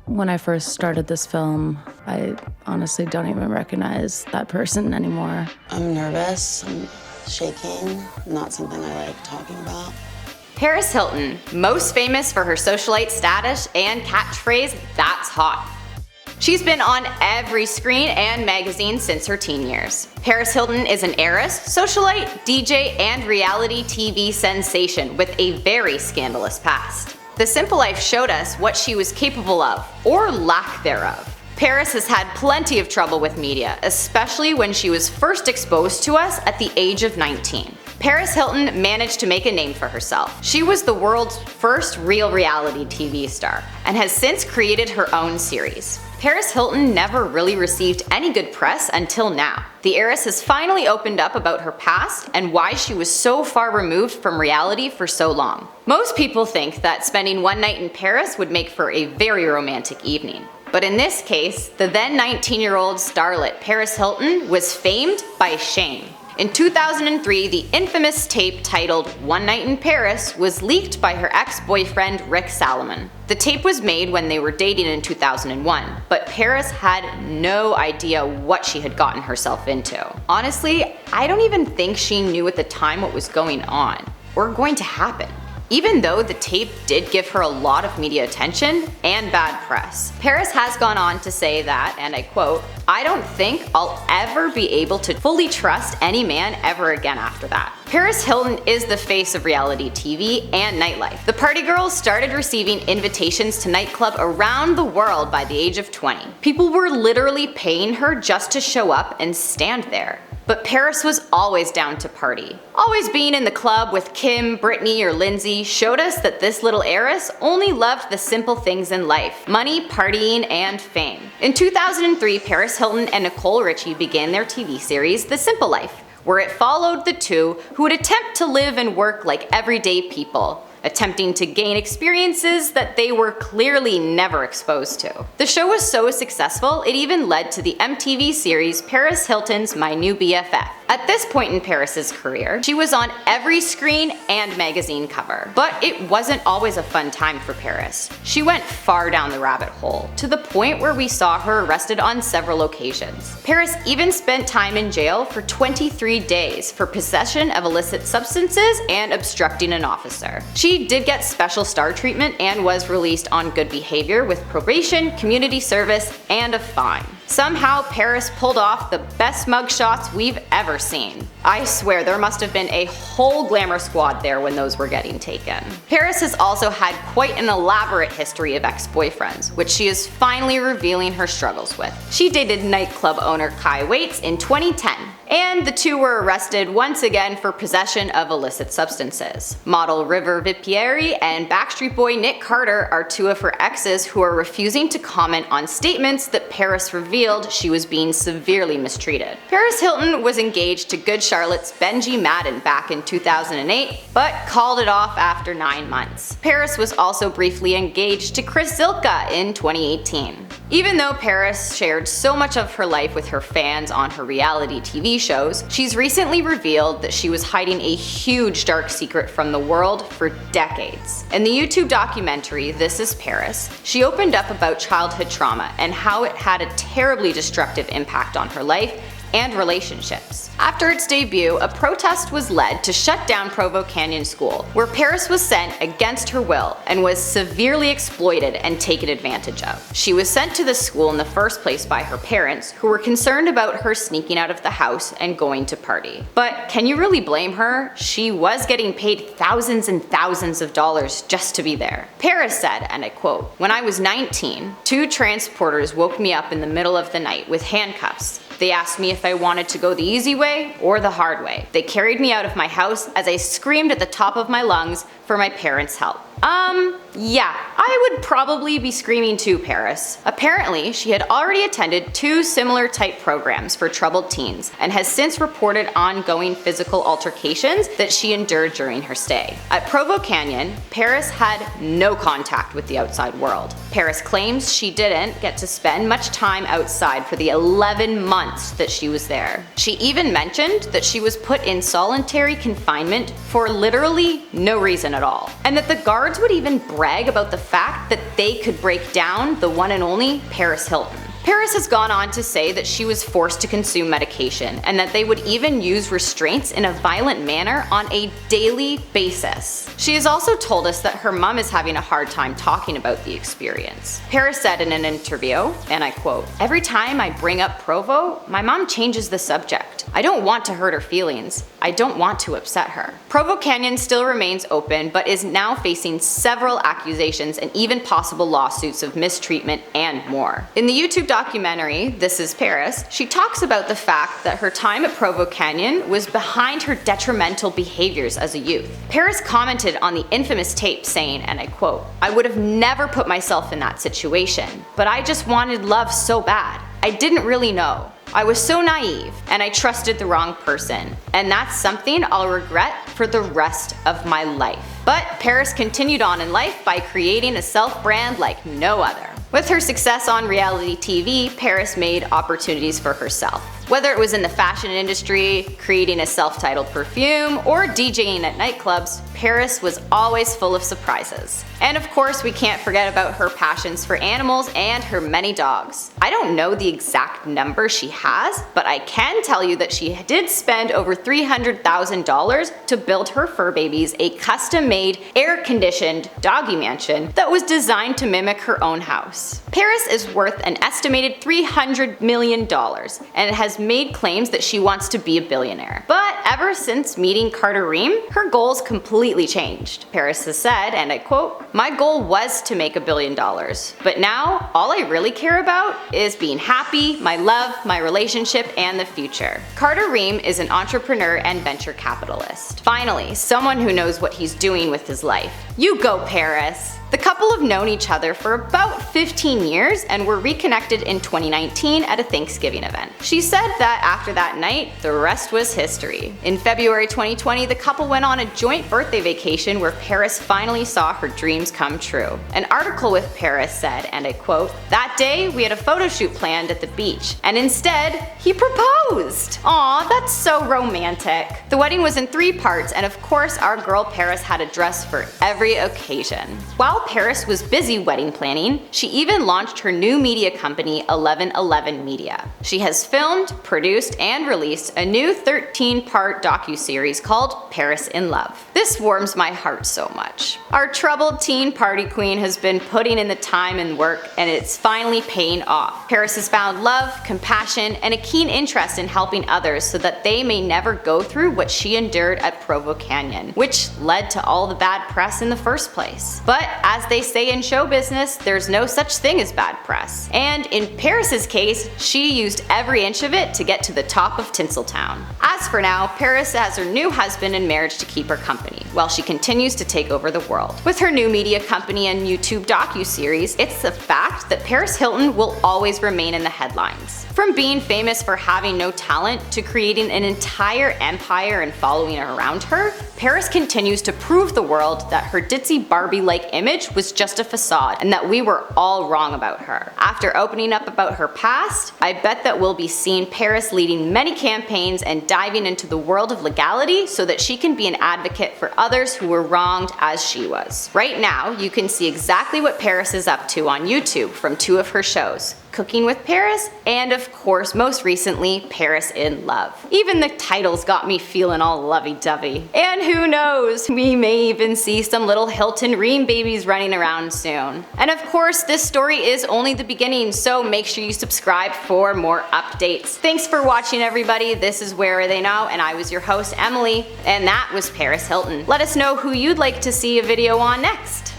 When I first started this film, I honestly don't even recognize that person anymore. I'm nervous, I'm shaking, not something I like talking about. Paris Hilton, most famous for her socialite status and catchphrase, "That's hot." She's been on every screen and magazine since her teen years. Paris Hilton is an heiress, socialite, DJ, and reality TV sensation with a very scandalous past. The Simple Life showed us what she was capable of, or lack thereof. Paris has had plenty of trouble with media, especially when she was first exposed to us at the age of 19. Paris Hilton managed to make a name for herself. She was the world's first real reality TV star, and has since created her own series. Paris Hilton never really received any good press until now. The heiress has finally opened up about her past and why she was so far removed from reality for so long. Most people think that spending one night in Paris would make for a very romantic evening. But in this case, the then 19-year-old starlet Paris Hilton was famed by shame. In 2003, the infamous tape titled "One Night in Paris" was leaked by her ex-boyfriend Rick Salomon. The tape was made when they were dating in 2001, but Paris had no idea what she had gotten herself into. Honestly, I don't even think she knew at the time what was going on, or going to happen. Even though the tape did give her a lot of media attention and bad press. Paris has gone on to say that, and I quote, "I don't think I'll ever be able to fully trust any man ever again after that." Paris Hilton is the face of reality TV and nightlife. The party girl started receiving invitations to nightclub around the world by the age of 20. People were literally paying her just to show up and stand there. But Paris was always down to party. Always being in the club with Kim, Brittany, or Lindsay showed us that this little heiress only loved the simple things in life: money, partying, and fame. In 2003, Paris Hilton and Nicole Richie began their TV series, The Simple Life, where it followed the two who would attempt to live and work like everyday people, attempting to gain experiences that they were clearly never exposed to. The show was so successful, it even led to the MTV series Paris Hilton's My New BFF. At this point in Paris's career, she was on every screen and magazine cover. But it wasn't always a fun time for Paris. She went far down the rabbit hole, to the point where we saw her arrested on several occasions. Paris even spent time in jail for 23 days for possession of illicit substances and obstructing an officer. She did get special star treatment and was released on good behavior with probation, community service, and a fine. Somehow, Paris pulled off the best mugshots we've ever seen. I swear there must have been a whole glamour squad there when those were getting taken. Paris has also had quite an elaborate history of ex-boyfriends, which she is finally revealing her struggles with. She dated nightclub owner Kai Waits in 2010, and the two were arrested once again for possession of illicit substances. Model River Vipieri and Backstreet Boy Nick Carter are two of her exes who are refusing to comment on statements that Paris revealed she was being severely mistreated. Paris Hilton was engaged to Good Charlotte's Benji Madden back in 2008, but called it off after 9 months. Paris was also briefly engaged to Chris Zilka in 2018. Even though Paris shared so much of her life with her fans on her reality TV shows, she's recently revealed that she was hiding a huge dark secret from the world for decades. In the YouTube documentary This Is Paris, she opened up about childhood trauma and how it had a terribly destructive impact on her life and relationships. After its debut, a protest was led to shut down Provo Canyon School, where Paris was sent against her will and was severely exploited and taken advantage of. She was sent to the school in the first place by her parents, who were concerned about her sneaking out of the house and going to party. But can you really blame her? She was getting paid thousands and thousands of dollars just to be there. Paris said, and I quote, "When I was 19, 2 transporters woke me up in the middle of the night with handcuffs. They asked me if I wanted to go the easy way or the hard way. They carried me out of my house as I screamed at the top of my lungs for my parents' help." Yeah, I would probably be screaming too, Paris. Apparently, she had already attended 2 similar type programs for troubled teens and has since reported ongoing physical altercations that she endured during her stay. At Provo Canyon, Paris had no contact with the outside world. Paris claims she didn't get to spend much time outside for the 11 months that she was there. She even mentioned that she was put in solitary confinement for literally no reason at all, and that the guards guards would even brag about the fact that they could break down the one and only Paris Hilton. Paris has gone on to say that she was forced to consume medication and that they would even use restraints in a violent manner on a daily basis. She has also told us that her mom is having a hard time talking about the experience. Paris said in an interview, and I quote, "Every time I bring up Provo, my mom changes the subject. I don't want to hurt her feelings. I don't want to upset her." Provo Canyon still remains open, but is now facing several accusations and even possible lawsuits of mistreatment and more. In the YouTube documentary, This Is Paris, she talks about the fact that her time at Provo Canyon was behind her detrimental behaviors as a youth. Paris commented on the infamous tape saying, and I quote, "I would have never put myself in that situation, but I just wanted love so bad. I didn't really know. I was so naive, and I trusted the wrong person, and that's something I'll regret for the rest of my life." But Paris continued on in life by creating a self-brand like no other. With her success on reality TV, Paris made opportunities for herself. Whether it was in the fashion industry, creating a self-titled perfume, or DJing at nightclubs, Paris was always full of surprises. And of course, we can't forget about her passions for animals and her many dogs. I don't know the exact number she has, but I can tell you that she did spend over $300,000 to build her fur babies a custom-made, air-conditioned doggy mansion that was designed to mimic her own house. Paris is worth an estimated $300 million and has made claims that she wants to be a billionaire. But ever since meeting Carter Reum, her goals completely changed. Paris has said, and I quote, "My goal was to make $1 billion, but now all I really care about is being happy, my love, my relationship, and the future." Carter Reum is an entrepreneur and venture capitalist. Finally, someone who knows what he's doing with his life. You go, Paris! The couple have known each other for about 15 years and were reconnected in 2019 at a Thanksgiving event. She said that after that night, the rest was history. In February 2020, the couple went on a joint birthday vacation where Paris finally saw her dreams come true. An article with Paris said, and I quote, "That day, we had a photo shoot planned at the beach, and instead, he proposed." Aw, that's so romantic. The wedding was in 3 parts, and of course, our girl Paris had a dress for every occasion. While Paris was busy wedding planning, she even launched her new media company, 1111 Media. She has filmed, produced, and released a new 13-part docuseries called Paris in Love. This warms my heart so much. Our troubled teen party queen has been putting in the time and work, and it's finally paying off. Paris has found love, compassion, and a keen interest in helping others so that they may never go through what she endured at Provo Canyon, which led to all the bad press in the first place. But as they say in show business, there's no such thing as bad press. And in Paris's case, she used every inch of it to get to the top of Tinseltown. As for now, Paris has her new husband and marriage to keep her company, while she continues to take over the world. With her new media company and YouTube docuseries, it's a fact that Paris Hilton will always remain in the headlines. From being famous for having no talent to creating an entire empire and following around her, Paris continues to prove the world that her ditzy Barbie-like image was just a facade and that we were all wrong about her. After opening up about her past, I bet that we'll be seeing Paris leading many campaigns and diving into the world of legality so that she can be an advocate for others who were wronged as she was. Right now, you can see exactly what Paris is up to on YouTube from 2 of her shows, Cooking with Paris, and of course, most recently, Paris in Love. Even the titles got me feeling all lovey-dovey. And who knows, we may even see some little Hilton Reum babies running around soon. And of course, this story is only the beginning, so make sure you subscribe for more updates. Thanks for watching, everybody. This is Where Are They Now, and I was your host, Emily, and that was Paris Hilton. Let us know who you'd like to see a video on next.